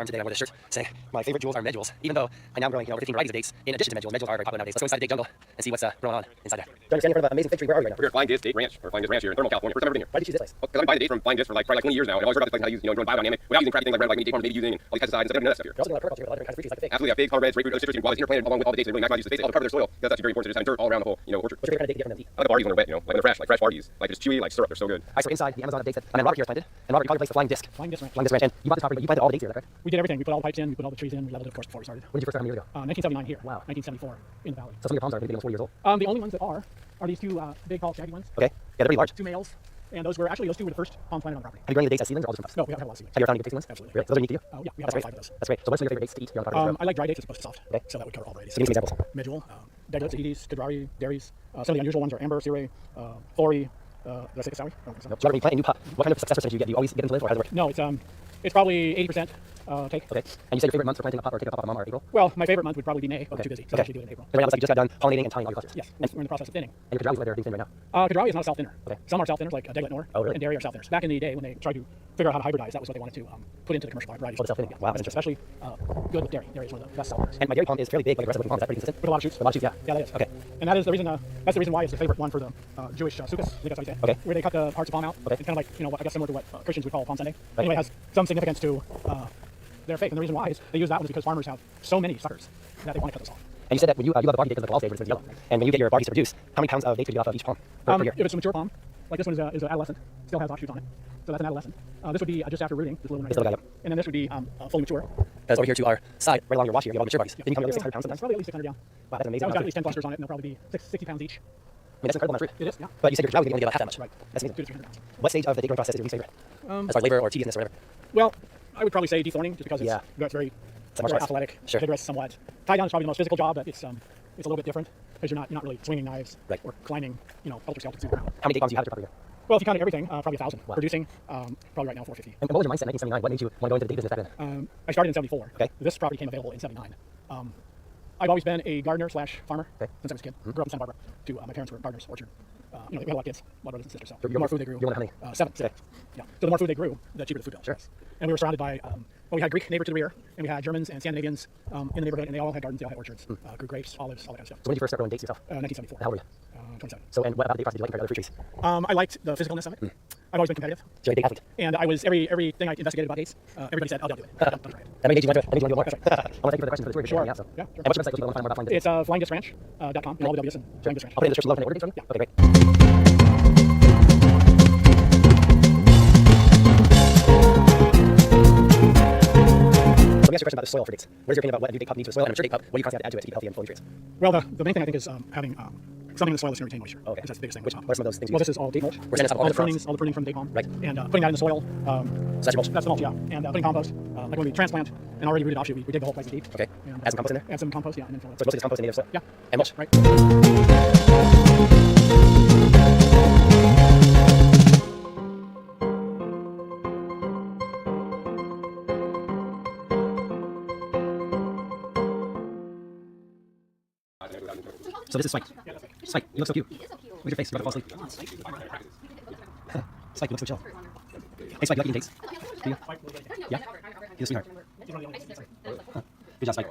Farm today. I wore this shirt saying my favorite jewels are med jewels, even though I now am growing over 15 varieties of dates in addition to med jewels. Med jewels are very popular nowadays. Let's go inside the Date Jungle and see what's going on inside there. John, you're standing in front of an amazing fig tree. Where are we right now? We're at Flying Disc Date Ranch, or Flying Disc Ranch here in Thermal, California. First time I've ever been here. Why did you choose this place? Because I've been buying the dates from Flying Disc for like probably like 20 years now, and I've always heard about this, like how to use, growing biodynamic without using crappy things like mini date farms, maybe using all these pesticides instead of none of that stuff here. You're also doing a lot of permaculture, a lot of different kinds of fruit trees like the fig. Absolutely, yeah, fig, pomegranates, grapefruit, citrus, and guavas interplanted along with all the dates. They really maximize use of dates all to cover their soil. Because that's actually very important. So just having dirt all around the whole, orchard. What's your favorite kind of date to get from them to eat? I like the bargies when they're wet, like when they're fresh, like fresh bargies, like just chewy, like syrup. They're so good. So inside the Amazon of dates that my man Robert here has planted, and Robert, you call your place the Flying Disc. Flying Disc Ranch. Flying Disc Ranch, and you bought this property, but you planted all the dates here, is that correct? We did everything. We put all the pipes in, we put all the trees in, we leveled it, of course, before we started. When did you first start? How many years ago? 1979 here. Wow. 1974 in the valley. So some of your palms are maybe almost 40 years old. The only ones that are these two big, tall, shaggy ones. Okay. Yeah, they're pretty large. Two males. And those two were the first palms planted on the property. Have you grown any of the dates as seedlings or all different types? No, we have had a lot of seedlings. Have you ever found any good tasting ones? Absolutely. Really? So those are unique to you? Yeah, we have That's about great. 5 of those. That's great. So what's some of your favorite dates to eat here on the property? I like dry dates as opposed to soft. Okay. So that would cover all varieties. So give me some examples. Medjool, Deglets, Edis, Kadrari, Dairies. Some of the unusual ones are Amber, Sireh, Thori. Did I say Kasawi? No, So when you plant a new pot, what kind of success percentage do you get? Do you always get them to live, or how does it work? No, it's probably 80% take. Okay. And you said your favorite months for planting a pot or taking a pot off a mom are April? Well, my favorite month would probably be May, but Okay. I'm too busy, so Okay. I actually do it in April. And right now, it looks like you just got done pollinating and tying all your clusters. Yes, we're in the process of thinning. And your Kadrawi's where they're being thinned right now. Kadrawi is not a south thinner. Okay. Some are south thinners like Deglet Nor, Oh, really? and Dairy are south thinners. Back in the day when they tried to figure out how to hybridize, that was what they wanted to put into the commercial varieties. Oh, the self-thinning. Wow, that's It's especially good with dairy. Dairy is one of the best sellers. And my dairy palm is fairly big, like the rest of the palms. Is that pretty consistent? With a lot of shoots. A lot of shoots, yeah. Yeah, that is. Okay. And that is the reason. That's the reason why it's the favorite one for the Jewish sukkahs. I think that's what you say. Okay. Where they cut the parts of palm out. Okay. It's kind of like I guess similar to what Christians would call Palm Sunday. Right. Anyway, it has some significance to their faith, and the reason why is they use that one is because farmers have so many suckers that they want to cut this off. And you said that when you love the bargy date because of the wall stage, when it's yellow. And when you get your bargies to produce, how many pounds of dates do you get off of each palm per year? If it's a mature palm, like this one is an adolescent, still has offshoots on it. So that's an adolescent. This would be just after rooting, this little one right This little here. guy, yep. And then this would be fully mature. Because over here to our side, right along your wash here, you have all the mature bargies. Then you come to 600 pounds It's sometimes. probably at least 600, yeah. Wow, that's an amazing That one's got at amount least of 10 clusters on it, and they'll probably be 60 pounds each. I mean, that's an incredible amount of fruit. It is, yeah. But you said your Kadrawi, you only get about half that much. Right. That's amazing. 200 to 300 pounds. What stage of the date growing process is your least favorite? As far as labor or tediousness or whatever? Well, I would probably say dethorning, just because it's Yeah. very martial arts. athletic, Sure. vigorous somewhat. Tie down is probably the most physical job, but it's a little bit different because you're not really swinging knives Right. or climbing, ultra skeletons through the ground. How many date palms do you have at your property here? Well, if you counted everything, probably 1,000. Wow. Producing, probably right now 450. And what was your mindset in 1979? What made you want to go into the date business back then? I started in 74. Okay. This property came available in 79. I've always been a gardener / farmer Okay. since I was a kid. Grew up in Santa Barbara. My parents were gardeners, orchard. We had a lot of kids, a lot of brothers and sisters. So You're the more food they grew, you're one of how many? 7. Okay. Yeah. So the more food they grew, the cheaper the food bill. Sure. And we were surrounded by, we had Greek neighbor to the rear, and we had Germans and Scandinavians in the neighborhood, and they all had gardens, they all had orchards, grew grapes, olives, all that kind of stuff. So when did you first start growing dates yourself? 1974. How old were you? 27. So, and what about the date process did you like compared to other fruit trees? I liked the physicalness of it. I've always been competitive, So you're a date athlete. and I was everything I investigated about dates. Everybody said, "Oh, don't do it. Don't try it." That made you want to do it. That made you want to do it more. I want to thank you for the questions for the tour. Sure. Yeah, so. Yeah, sure. And what's your website so people want to find out more about Flying Disc? It's flyingdiscranch.com, and all the W's and Flying Disc Ranch. I'll put it in the description below. Can I order dates from you? Yeah. Okay, great. Let me ask you a question about the soil for dates. What is your opinion about what a new date pup needs for the soil and a mature date pup? What do you constantly have to add to it to keep it healthy and full of nutrients? Well, the main thing I think is having something in the soil that's going to retain moisture. Okay. That's the biggest thing. What are some of those things you Well, use? this is all date mulch. We're sending us all the different prunings, all the pruning from the date palm. Right. And putting that in the soil. So that's your mulch. That's the mulch, yeah. And putting compost. Like when we transplant an already rooted offshoot, we dig the whole place deep. Okay. And, Add some compost in there? Add some compost, yeah, and then fill it. So mostly just compost and native soil? Yeah. And mulch? Right. So this is Spike. Spike, you look so cute. Where's your face? You're about to fall asleep. Spike, you look so chill. Hey, Spike, you like eating dates? Do you? Yeah? You're a sweetheart. Huh. Good job, Spike.